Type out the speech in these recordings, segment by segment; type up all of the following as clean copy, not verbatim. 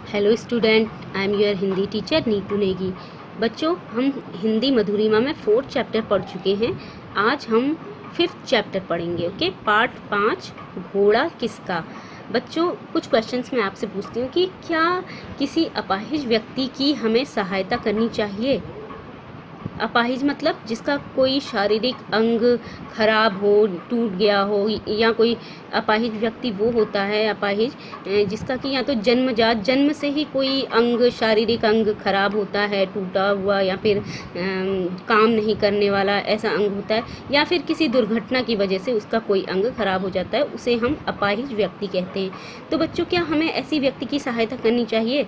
Hello student, I am your Hindi teacher Neetu Negi. बच्चों, हम हिंदी मधुरिमा में 4th चैप्टर पढ़ चुके हैं। आज हम 5th चैप्टर पढ़ेंगे। ओके, पार्ट 5, घोड़ा किसका। बच्चों, कुछ क्वेश्चंस मैं आपसे पूछती हूँ कि क्या किसी अपाहिज व्यक्ति की हमें सहायता करनी चाहिए। अपाहिज मतलब जिसका कोई शारीरिक अंग खराब हो, टूट गया हो, या कोई अपाहिज व्यक्ति वो होता है अपाहिज जिसका कि या तो जन्मजात जन्म से ही कोई अंग, शारीरिक अंग खराब होता है, टूटा हुआ, या फिर काम नहीं करने वाला ऐसा अंग होता है, या फिर किसी दुर्घटना की वजह से उसका कोई अंग खराब हो जाता है, उसे हम अपाहिज व्यक्ति कहते हैं। तो बच्चों, क्या हमें ऐसी व्यक्ति की सहायता करनी चाहिए?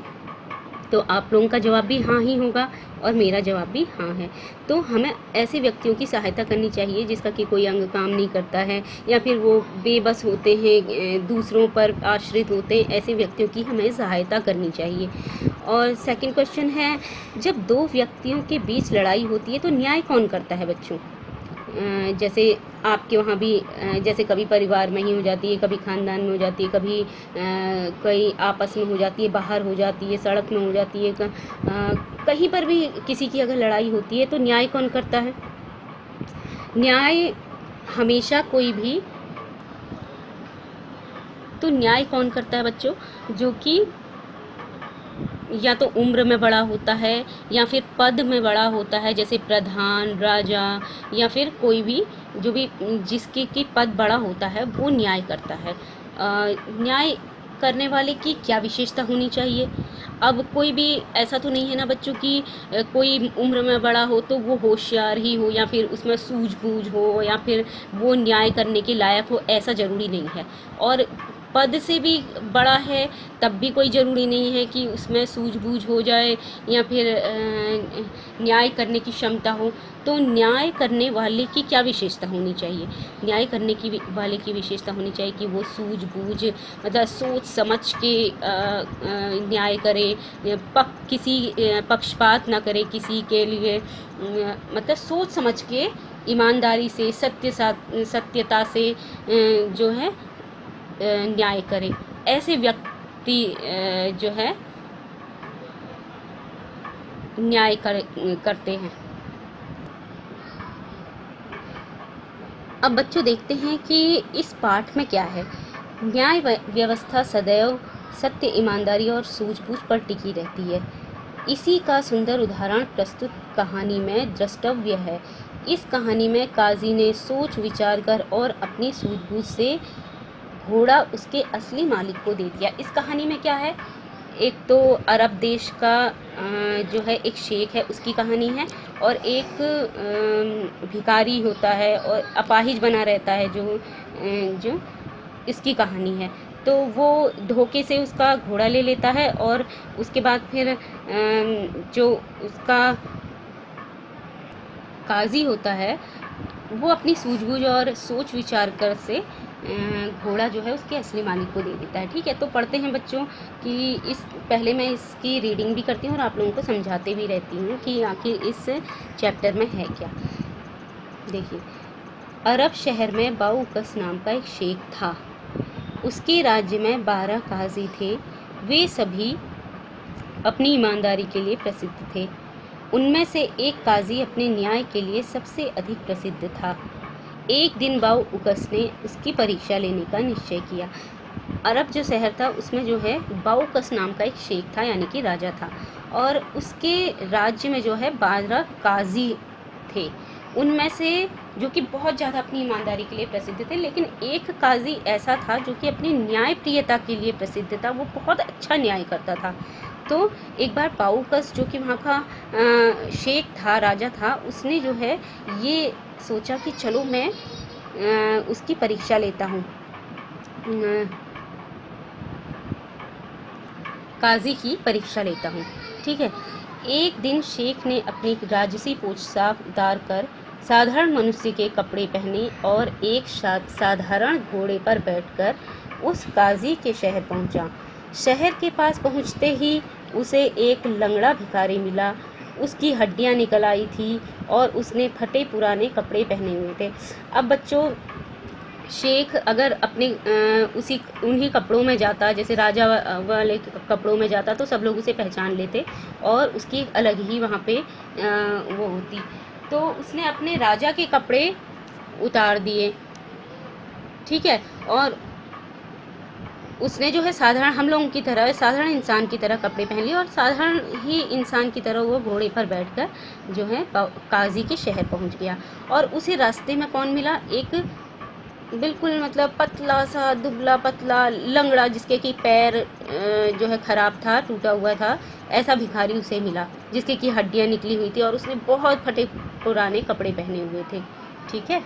तो आप लोगों का जवाब भी हाँ ही होगा और मेरा जवाब भी हाँ है। तो हमें ऐसे व्यक्तियों की सहायता करनी चाहिए जिसका कि कोई अंग काम नहीं करता है, या फिर वो बेबस होते हैं, दूसरों पर आश्रित होते हैं, ऐसे व्यक्तियों की हमें सहायता करनी चाहिए। और सेकंड क्वेश्चन है, जब दो व्यक्तियों के बीच लड़ाई होती है तो न्याय कौन करता है बच्चों? जैसे आपके वहाँ भी जैसे कभी परिवार में ही हो जाती है, कभी ख़ानदान में हो जाती है, कभी कहीं आपस में हो जाती है, बाहर हो जाती है, सड़क में हो जाती है, कहीं पर भी किसी की अगर लड़ाई होती है तो न्याय कौन करता है? न्याय हमेशा कोई भी तो न्याय कौन करता है बच्चों? जो कि या तो उम्र में बड़ा होता है या फिर पद में बड़ा होता है, जैसे प्रधान, राजा, या फिर कोई भी जो भी जिसके की पद बड़ा होता है वो न्याय करता है। न्याय करने वाले की क्या विशेषता होनी चाहिए? अब कोई भी ऐसा तो नहीं है ना बच्चों कि कोई उम्र में बड़ा हो तो वो होशियार ही हो, या फिर उसमें सूझबूझ हो, या फिर वो न्याय करने के लायक हो, ऐसा ज़रूरी नहीं है। और पद से भी बड़ा है तब भी कोई ज़रूरी नहीं है कि उसमें सूझबूझ हो जाए या फिर न्याय करने की क्षमता हो। तो न्याय करने वाले की क्या विशेषता होनी चाहिए? न्याय करने की वाले की विशेषता होनी चाहिए कि वो सूझबूझ, मतलब सोच समझ के न्याय करे, किसी पक्षपात ना करे किसी के लिए, मतलब सोच समझ के ईमानदारी से, सत्यता से जो है न्याय करे। ऐसे व्यक्ति जो है न्याय करते हैं। अब बच्चों देखते हैं कि इस पाठ में क्या है। न्याय व्यवस्था सदैव सत्य, ईमानदारी और सूझबूझ पर टिकी रहती है। इसी का सुंदर उदाहरण प्रस्तुत कहानी में द्रष्टव्य है। इस कहानी में काजी ने सोच विचार कर और अपनी सूझबूझ से घोड़ा उसके असली मालिक को दे दिया। इस कहानी में क्या है? एक तो अरब देश का जो है एक शेख है, उसकी कहानी है, और एक भिखारी होता है और अपाहिज बना रहता है जो इसकी कहानी है। तो वो धोखे से उसका घोड़ा ले लेता है, और उसके बाद फिर जो उसका काजी होता है वो अपनी सूझबूझ और सोच विचार कर से घोड़ा जो है उसके असली मालिक को दे देता है। ठीक है, तो पढ़ते हैं बच्चों कि पहले मैं इसकी रीडिंग भी करती हूँ और आप लोगों को समझाते भी रहती हूँ कि आखिर इस चैप्टर में है क्या। देखिए, अरब शहर में बाउकस नाम का एक शेख था। उसके राज्य में 12 काजी थे। वे सभी अपनी ईमानदारी के लिए प्रसिद्ध थे। उनमें से एक काजी अपने न्याय के लिए सबसे अधिक प्रसिद्ध था। एक दिन बाउकस ने उसकी परीक्षा लेने का निश्चय किया। अरब जो शहर था उसमें जो है बाउकस नाम का एक शेख था, यानी कि राजा था, और उसके राज्य में जो है 12 काजी थे। उनमें से जो कि बहुत ज़्यादा अपनी ईमानदारी के लिए प्रसिद्ध थे, लेकिन एक काजी ऐसा था जो कि अपनी न्यायप्रियता के लिए प्रसिद्ध था। वो बहुत अच्छा न्याय करता था। तो एक बार बाउकस जो कि वहाँ का शेख था, राजा था, उसने जो है ये सोचा कि चलो मैं उसकी परीक्षा लेता हूँ, काजी की परीक्षा लेता हूँ। ठीक है, एक दिन शेख ने अपनी राजसी पोशाक उतार कर साधारण मनुष्य के कपड़े पहने और एक साधारण घोड़े पर बैठकर उस काजी के शहर पहुँचा। शहर के पास पहुँचते ही उसे एक लंगड़ा भिखारी मिला। उसकी हड्डियाँ निकल आई थी और उसने फटे पुराने कपड़े पहने हुए थे। अब बच्चों, शेख अगर अपने उसी उन्हीं कपड़ों में जाता, जैसे राजा वाले कपड़ों में जाता, तो सब लोग उसे पहचान लेते और उसकी एक अलग ही वहाँ पे वो होती। तो उसने अपने राजा के कपड़े उतार दिए, ठीक है, और उसने जो है साधारण हम लोगों की तरह, साधारण इंसान की तरह कपड़े पहन लिए और साधारण ही इंसान की तरह वो घोड़े पर बैठकर जो है काजी के शहर पहुंच गया। और उसे रास्ते में कौन मिला? एक बिल्कुल मतलब पतला सा, दुबला पतला, लंगड़ा, जिसके कि पैर जो है ख़राब था, टूटा हुआ था, ऐसा भिखारी उसे मिला जिसके कि हड्डियाँ निकली हुई थी और उसने बहुत फटे पुराने कपड़े पहने हुए थे, ठीक है।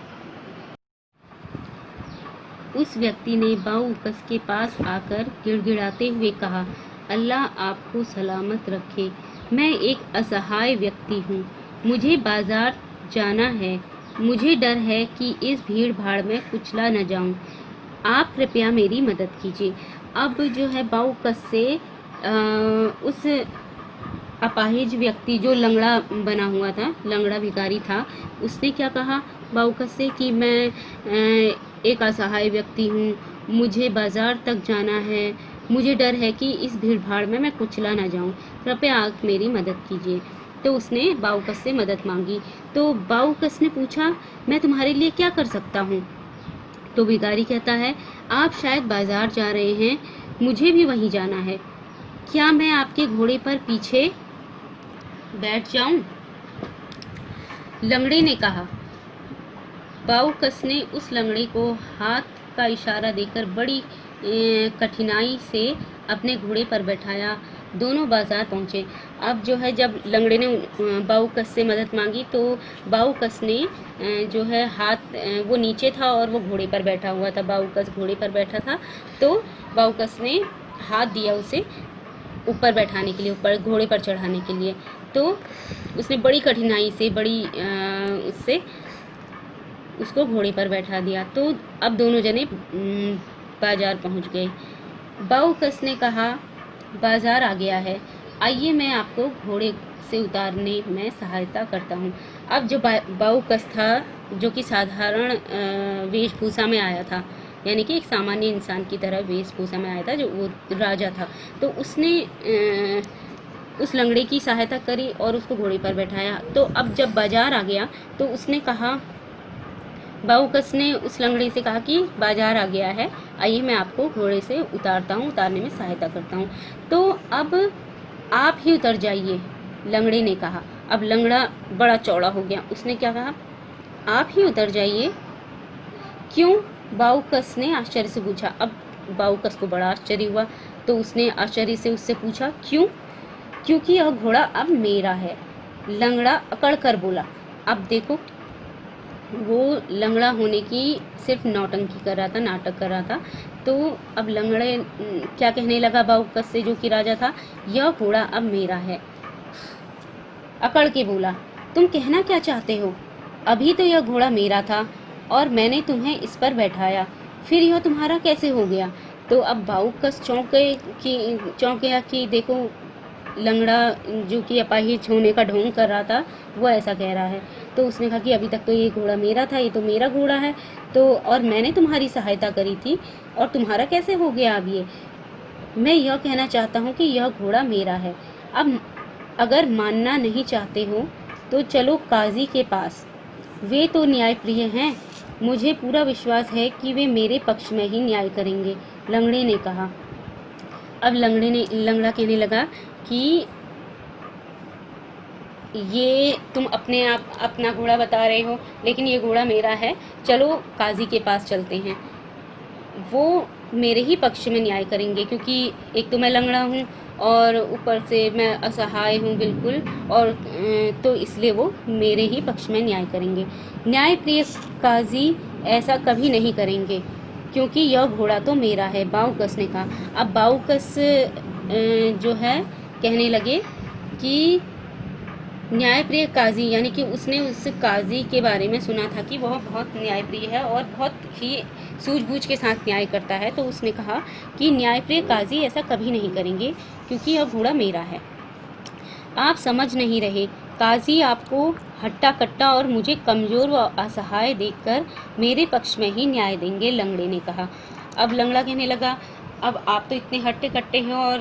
उस व्यक्ति ने बाऊकस के पास आकर गिड़गिड़ाते हुए कहा, अल्लाह आपको सलामत रखे, मैं एक असहाय व्यक्ति हूँ, मुझे बाजार जाना है, मुझे डर है कि इस भीड़ भाड़ में कुचला न जाऊँ, आप कृपया मेरी मदद कीजिए। अब जो है बाऊकस से उस अपाहिज व्यक्ति जो लंगड़ा बना हुआ था, लंगड़ा भिखारी था, उसने क्या कहा बाऊकस से कि मैं एक असहाय व्यक्ति हूँ, मुझे बाज़ार तक जाना है, मुझे डर है कि इस भीड़ भाड़ में मैं कुचला ना जाऊँ, कृपया आप मेरी मदद कीजिए। तो उसने बाऊकस से मदद मांगी। तो बाऊकस ने पूछा, मैं तुम्हारे लिए क्या कर सकता हूँ? तो भिखारी कहता है, आप शायद बाज़ार जा रहे हैं, मुझे भी वहीं जाना है, क्या मैं आपके घोड़े पर पीछे बैठ जाऊं? लंगड़े ने कहा। बाऊकस ने उस लंगड़े को हाथ का इशारा देकर बड़ी कठिनाई से अपने घोड़े पर बैठाया। दोनों बाजार पहुँचे। अब जो है जब लंगड़े ने बाऊकस से मदद मांगी तो बाऊकस ने जो है हाथ, वो नीचे था और वो घोड़े पर बैठा हुआ था, बाऊकस घोड़े पर बैठा था, तो बाऊकस ने हाथ दिया उसे ऊपर बैठाने के लिए, ऊपर घोड़े पर चढ़ाने के लिए। तो उसने बड़ी कठिनाई से, बड़ी उससे उसको घोड़े पर बैठा दिया। तो अब दोनों जने बाजार पहुंच गए। बाऊकस ने कहा, बाजार आ गया है, आइए मैं आपको घोड़े से उतारने में सहायता करता हूं। अब जो बाऊकस था, जो कि साधारण वेशभूषा में आया था, यानी कि एक सामान्य इंसान की तरह वेशभूषा में आया था, जो वो राजा था, तो उसने उस लंगड़े की सहायता करी और उसको घोड़े पर बैठाया। तो अब जब बाजार आ गया तो उसने कहा, बाऊकस ने उस लंगड़े से कहा कि बाजार आ गया है, आइए मैं आपको घोड़े से उतारता हूँ, उतारने में सहायता करता हूँ। तो अब आप ही उतर जाइए, लंगड़े ने कहा। अब लंगड़ा बड़ा चौड़ा हो गया, उसने क्या कहा, आप ही उतर जाइए। क्यों? बाऊकस ने आश्चर्य से पूछा। अब बाऊकस को बड़ा आश्चर्य हुआ, तो उसने आश्चर्य से उससे पूछा, क्यों? क्योंकि यह घोड़ा अब मेरा है, लंगड़ा अकड़ कर बोला। अब देखो, वो लंगड़ा होने की सिर्फ नौटंकी कर रहा था, नाटक कर रहा था। तो अब लंगड़े क्या कहने लगा बाऊकस से, जो कि राजा था, यह घोड़ा अब मेरा है। अकड़ के बोला, तुम कहना क्या चाहते हो? अभी तो यह घोड़ा मेरा था और मैंने तुम्हें इस पर बैठाया, फिर यह तुम्हारा कैसे हो गया? तो अब बाऊकस चौंक गया कि देखो, लंगड़ा जो कि अपाहिज होने का ढोंग कर रहा था, वो ऐसा कह रहा है। तो उसने कहा कि अभी तक तो ये घोड़ा मेरा था, ये तो मेरा घोड़ा है, तो और मैंने तुम्हारी सहायता करी थी, और तुम्हारा कैसे हो गया अब ये? मैं यह कहना चाहता हूँ कि यह घोड़ा मेरा है। अब अगर मानना नहीं चाहते हो तो चलो काजी के पास, वे तो न्यायप्रिय हैं, मुझे पूरा विश्वास है कि वे मेरे पक्ष में ही न्याय करेंगे, लंगड़े ने कहा। अब लंगड़ा कहने लगा कि ये तुम अपने आप अपना घोड़ा बता रहे हो, लेकिन ये घोड़ा मेरा है, चलो काजी के पास चलते हैं, वो मेरे ही पक्ष में न्याय करेंगे, क्योंकि एक तो मैं लंगड़ा हूँ और ऊपर से मैं असहाय हूँ बिल्कुल, और तो इसलिए वो मेरे ही पक्ष में न्याय करेंगे। न्यायप्रिय काजी ऐसा कभी नहीं करेंगे, क्योंकि यह घोड़ा तो मेरा है, बाऊकस ने कहा। अब बाऊकस जो है कहने लगे कि न्यायप्रिय काजी, यानी कि उसने उस काजी के बारे में सुना था कि वह बहुत न्यायप्रिय है और बहुत ही सूझबूझ के साथ न्याय करता है। तो उसने कहा कि न्यायप्रिय काजी ऐसा कभी नहीं करेंगे, क्योंकि यह घोड़ा मेरा है। आप समझ नहीं रहे काजी आपको हट्टा कट्टा और मुझे कमज़ोर व असहाय देखकर मेरे पक्ष में ही न्याय देंगे, लंगड़े ने कहा। अब लंगड़ा कहने लगा, अब आप तो इतने हट्टे कट्टे हैं और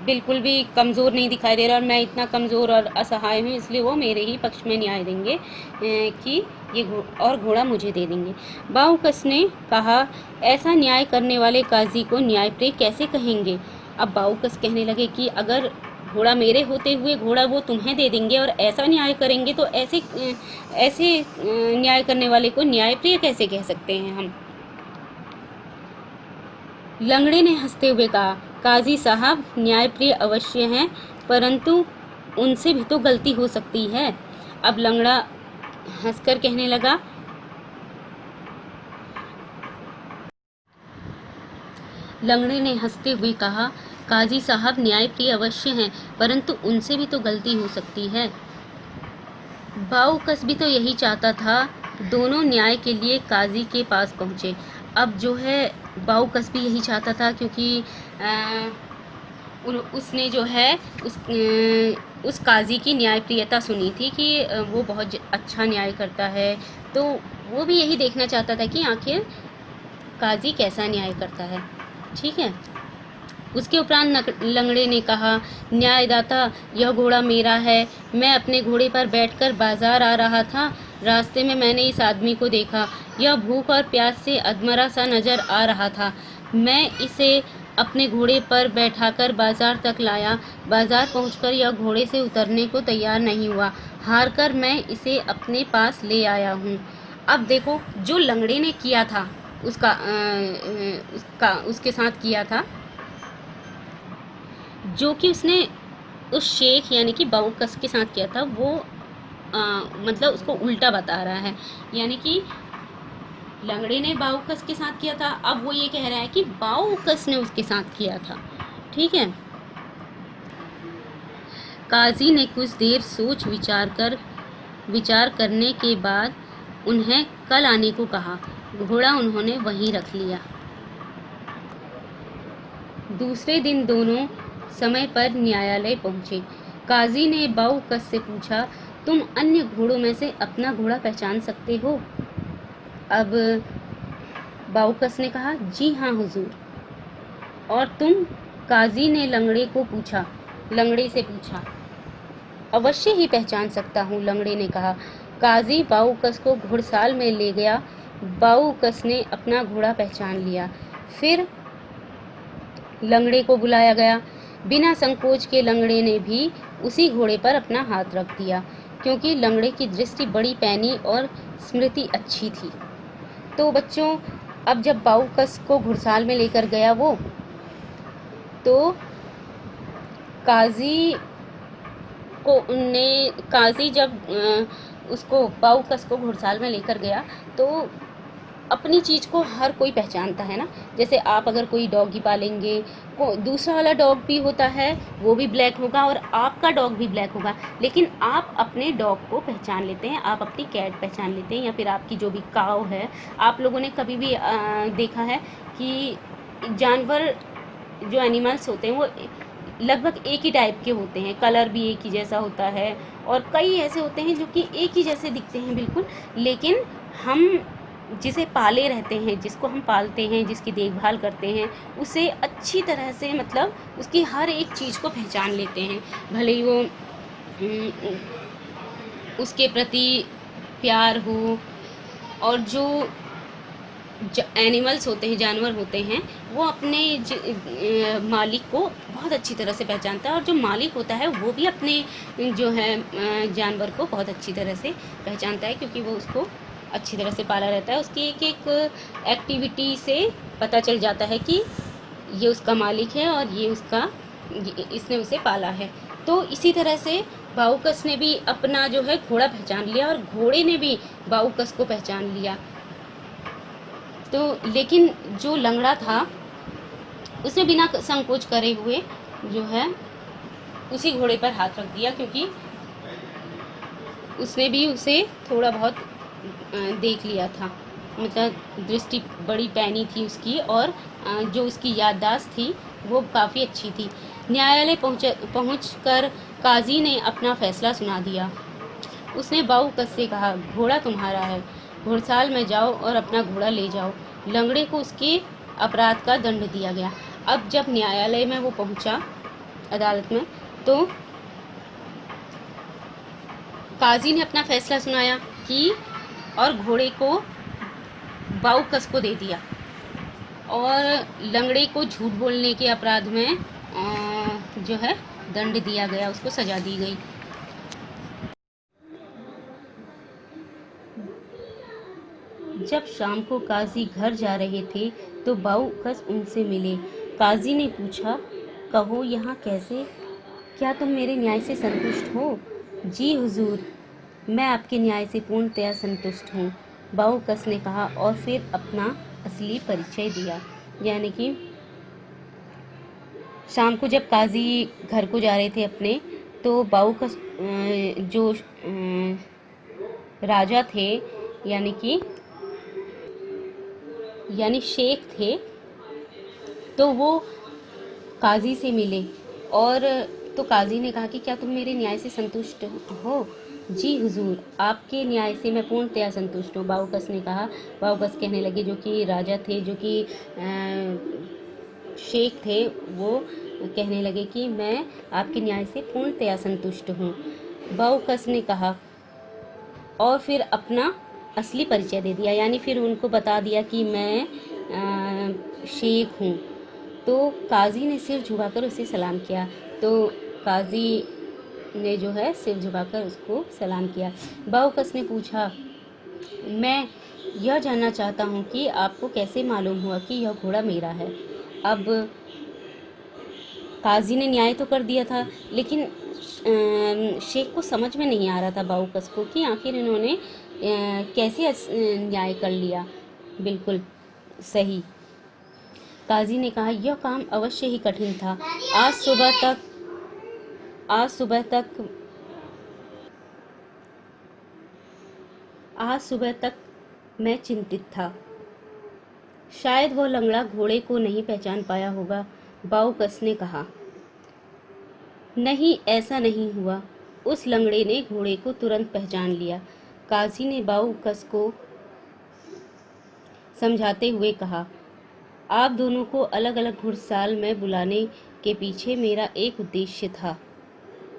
बिल्कुल भी कमज़ोर नहीं दिखाई दे रहा, और मैं इतना कमज़ोर और असहाय हूँ, इसलिए वो मेरे ही पक्ष में न्याय देंगे कि ये और घोड़ा मुझे दे देंगे। बाऊकस ने कहा, ऐसा न्याय करने वाले काजी को न्यायप्रिय कैसे कहेंगे? अब बाऊकस कहने लगे कि अगर घोड़ा मेरे होते हुए घोड़ा वो तुम्हें दे देंगे और ऐसा न्याय करेंगे, तो ऐसे न्याय करने वाले को न्यायप्रिय कैसे कह सकते हैं हम? लंगड़े ने हंसते हुए कहा, काजी साहब न्यायप्रिय अवश्य हैं, परंतु उनसे भी तो गलती हो सकती है। अब लंगड़ा हंसकर कहने लगा, लंगड़े ने हंसते हुए कहा, काजी साहब न्यायप्रिय अवश्य हैं, परंतु उनसे भी तो गलती हो सकती है। बाऊकस भी तो यही चाहता था। दोनों न्याय के लिए काजी के पास पहुँचे। अब जो है बाऊकस भी यही चाहता था, क्योंकि उसने जो है उस काजी की न्यायप्रियता सुनी थी कि वो बहुत अच्छा न्याय करता है, तो वो भी यही देखना चाहता था कि आखिर काजी कैसा न्याय करता है। ठीक है। उसके उपरांत लंगड़े ने कहा, न्यायदाता यह घोड़ा मेरा है। मैं अपने घोड़े पर बैठकर बाजार आ रहा था, रास्ते में मैंने इस आदमी को देखा। यह भूख और प्यास से अधमरा सा नजर आ रहा था। मैं इसे अपने घोड़े पर बैठाकर बाजार तक लाया। बाजार पहुंचकर यह घोड़े से उतरने को तैयार नहीं हुआ। हारकर मैं इसे अपने पास ले आया हूँ। अब देखो, जो लंगड़े ने किया था उसके साथ किया था, जो कि उसने उस शेख यानी कि बाऊकस के साथ किया था, वो मतलब उसको उल्टा बता रहा है। यानी कि लंगड़े ने बाऊकस के साथ किया था, अब वो ये कह रहा है कि बाऊकस ने उसके साथ किया था। ठीक है। काजी ने कुछ देर सोच विचार करने के बाद उन्हें कल आने को कहा। घोड़ा उन्होंने वहीं रख लिया। दूसरे दिन दोनों समय पर न्यायालय पहुंचे। काजी ने बाऊकस से पूछा, तुम अन्य घोड़ों में से अपना घोड़ा पहचान सकते हो? अब बाऊकस ने कहा, जी हाँ हुजूर। और तुम? काजी ने लंगड़े से पूछा। अवश्य ही पहचान सकता हूँ, लंगड़े ने कहा। काजी बाऊकस को घुड़साल में ले गया। बाऊकस ने अपना घोड़ा पहचान लिया। फिर लंगड़े को बुलाया गया। बिना संकोच के लंगड़े ने भी उसी घोड़े पर अपना हाथ रख दिया, क्योंकि लंगड़े की दृष्टि बड़ी पैनी और स्मृति अच्छी थी। तो बच्चों, अब जब बाऊकस को घुड़साल में लेकर गया वो, तो काजी जब उसको बाऊकस को घुड़साल में लेकर गया, तो अपनी चीज़ को हर कोई पहचानता है ना। जैसे आप अगर कोई डॉगी पालेंगे, दूसरा वाला डॉग भी होता है, वो भी ब्लैक होगा और आपका डॉग भी ब्लैक होगा, लेकिन आप अपने डॉग को पहचान लेते हैं, आप अपनी कैट पहचान लेते हैं, या फिर आपकी जो भी काव है। आप लोगों ने कभी भी देखा है कि जानवर, जो एनिमल्स होते हैं, वो लगभग एक ही टाइप के होते हैं, कलर भी एक ही जैसा होता है, और कई ऐसे होते हैं जो कि एक ही जैसे दिखते हैं बिल्कुल, लेकिन हम जिसे पाले रहते हैं, जिसको हम पालते हैं, जिसकी देखभाल करते हैं, उसे अच्छी तरह से, मतलब उसकी हर एक चीज़ को पहचान लेते हैं। भले ही वो उसके प्रति प्यार हो, और जो एनिमल्स होते हैं, जानवर होते हैं, वो अपने मालिक को बहुत अच्छी तरह से पहचानता है, और जो मालिक होता है वो भी अपने जो है जानवर को बहुत अच्छी तरह से पहचानता है, क्योंकि वो उसको अच्छी तरह से पाला रहता है। उसकी एक एक एक्टिविटी से पता चल जाता है कि ये उसका मालिक है और इसने उसे पाला है। तो इसी तरह से बाऊकस ने भी अपना जो है घोड़ा पहचान लिया, और घोड़े ने भी बाऊकस को पहचान लिया। तो लेकिन जो लंगड़ा था, उसने बिना संकोच करे हुए जो है उसी घोड़े पर हाथ रख दिया, क्योंकि उसने भी उसे थोड़ा बहुत देख लिया था। मतलब दृष्टि बड़ी पैनी थी उसकी, और जो उसकी याददाश्त थी वो काफ़ी अच्छी थी। न्यायालय पहुंचकर काजी ने अपना फैसला सुना दिया। उसने बाऊकस से कहा, घोड़ा तुम्हारा है, घुड़साल में जाओ और अपना घोड़ा ले जाओ। लंगड़े को उसके अपराध का दंड दिया गया। अब जब न्यायालय में वो पहुंचा, अदालत में, तो काजी ने अपना फैसला सुनाया कि और घोड़े को बाऊकस को दे दिया और लंगड़े को झूठ बोलने के अपराध में जो है दंड दिया गया, उसको सजा दी गई। जब शाम को काजी घर जा रहे थे तो बाऊकस उनसे मिले। काजी ने पूछा, कहो यहाँ कैसे? क्या तुम मेरे न्याय से संतुष्ट हो? जी हुजूर, मैं आपके न्याय से पूर्णतया संतुष्ट हूँ, बाऊकस ने कहा और फिर अपना असली परिचय दिया। यानी कि शाम को जब काजी घर को जा रहे थे अपने, तो बाऊकस जो राजा थे यानी शेख थे, तो वो काजी से मिले और तो काजी ने कहा कि क्या तुम मेरे न्याय से संतुष्ट हो? जी हुजूर, आपके न्याय से मैं पूर्णतया संतुष्ट हूँ, बाऊकस ने कहा। बाऊकस कहने लगे, जो कि राजा थे, जो कि शेख थे, वो कहने लगे कि मैं आपके न्याय से पूर्णतया संतुष्ट हूँ। बाऊकस ने कहा और फिर अपना असली परिचय दे दिया, यानी फिर उनको बता दिया कि मैं शेख हूँ। तो काजी ने सिर झुकाकर उसे सलाम किया। तो काजी ने जो है सिर झुकाकर उसको सलाम किया। बाऊकस ने पूछा, मैं यह जानना चाहता हूँ कि आपको कैसे मालूम हुआ कि यह घोड़ा मेरा है? अब काजी ने न्याय तो कर दिया था, लेकिन शेख को समझ में नहीं आ रहा था बाऊकस को कि आखिर इन्होंने कैसे न्याय कर लिया बिल्कुल सही। काजी ने कहा, यह काम अवश्य ही कठिन था। आज सुबह तक मैं चिंतित था। शायद वह लंगड़ा घोड़े को नहीं पहचान पाया होगा, बाऊकस ने कहा। नहीं, ऐसा नहीं हुआ। उस लंगड़े ने घोड़े को तुरंत पहचान लिया। काजी ने बाऊकस को समझाते हुए कहा, आप दोनों को अलग अलग घुड़साल में बुलाने के पीछे मेरा एक उद्देश्य था।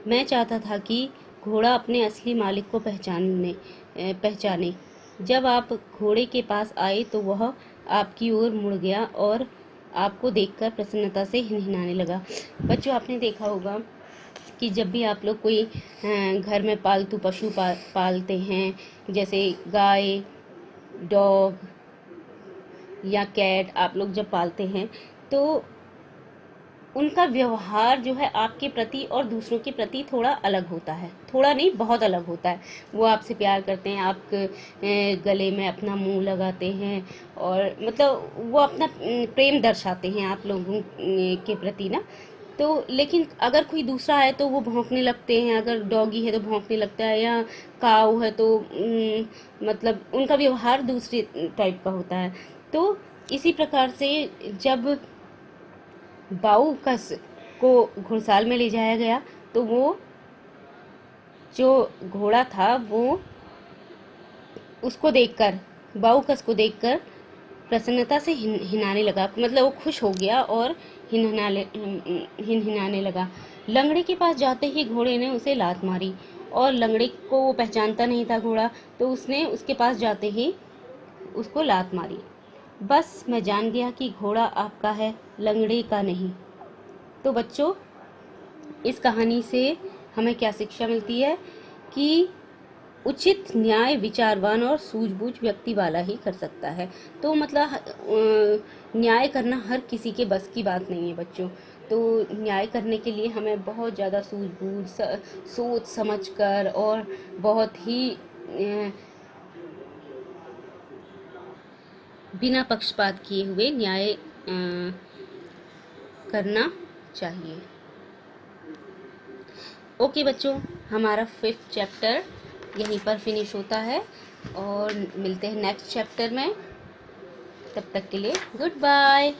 मैं चाहता था कि घोड़ा अपने असली मालिक को पहचाने। जब आप घोड़े के पास आए तो वह आपकी ओर मुड़ गया और आपको देखकर प्रसन्नता से हिनहिनाने लगा। बच्चों, आपने देखा होगा कि जब भी आप लोग कोई घर में पालतू पशु पालते हैं, जैसे गाय, डॉग या कैट, आप लोग जब पालते हैं तो उनका व्यवहार जो है आपके प्रति और दूसरों के प्रति थोड़ा अलग होता है। थोड़ा नहीं, बहुत अलग होता है। वो आपसे प्यार करते हैं, आप गले में अपना मुंह लगाते हैं और मतलब वो अपना प्रेम दर्शाते हैं आप लोगों के प्रति ना। तो लेकिन अगर कोई दूसरा है तो वो भौंकने लगते हैं, अगर डॉगी है तो भौंकने लगता है, या काऊ है तो मतलब उनका व्यवहार दूसरे टाइप का होता है। तो इसी प्रकार से जब बाऊकस को घुड़साल में ले जाया गया तो वो जो घोड़ा था वो उसको देखकर, बाऊकस को देखकर प्रसन्नता से हिनाने लगा, मतलब वो खुश हो गया और हिनहिनाने लगा। लंगड़े के पास जाते ही घोड़े ने उसे लात मारी और लंगड़े को वो पहचानता नहीं था घोड़ा, तो उसने उसके पास जाते ही उसको लात मारी। बस मैं जान गया कि घोड़ा आपका है, लंगड़े का नहीं। तो बच्चों, इस कहानी से हमें क्या शिक्षा मिलती है कि उचित न्याय विचारवान और सूझबूझ व्यक्ति वाला ही कर सकता है। तो मतलब न्याय करना हर किसी के बस की बात नहीं है बच्चों। तो न्याय करने के लिए हमें बहुत ज़्यादा सूझबूझ, सोच समझकर और बहुत ही बिना पक्षपात किए हुए न्याय करना चाहिए। ओके बच्चों, हमारा 5th चैप्टर यहीं पर फिनिश होता है और मिलते हैं नेक्स्ट चैप्टर में। तब तक के लिए गुड बाय।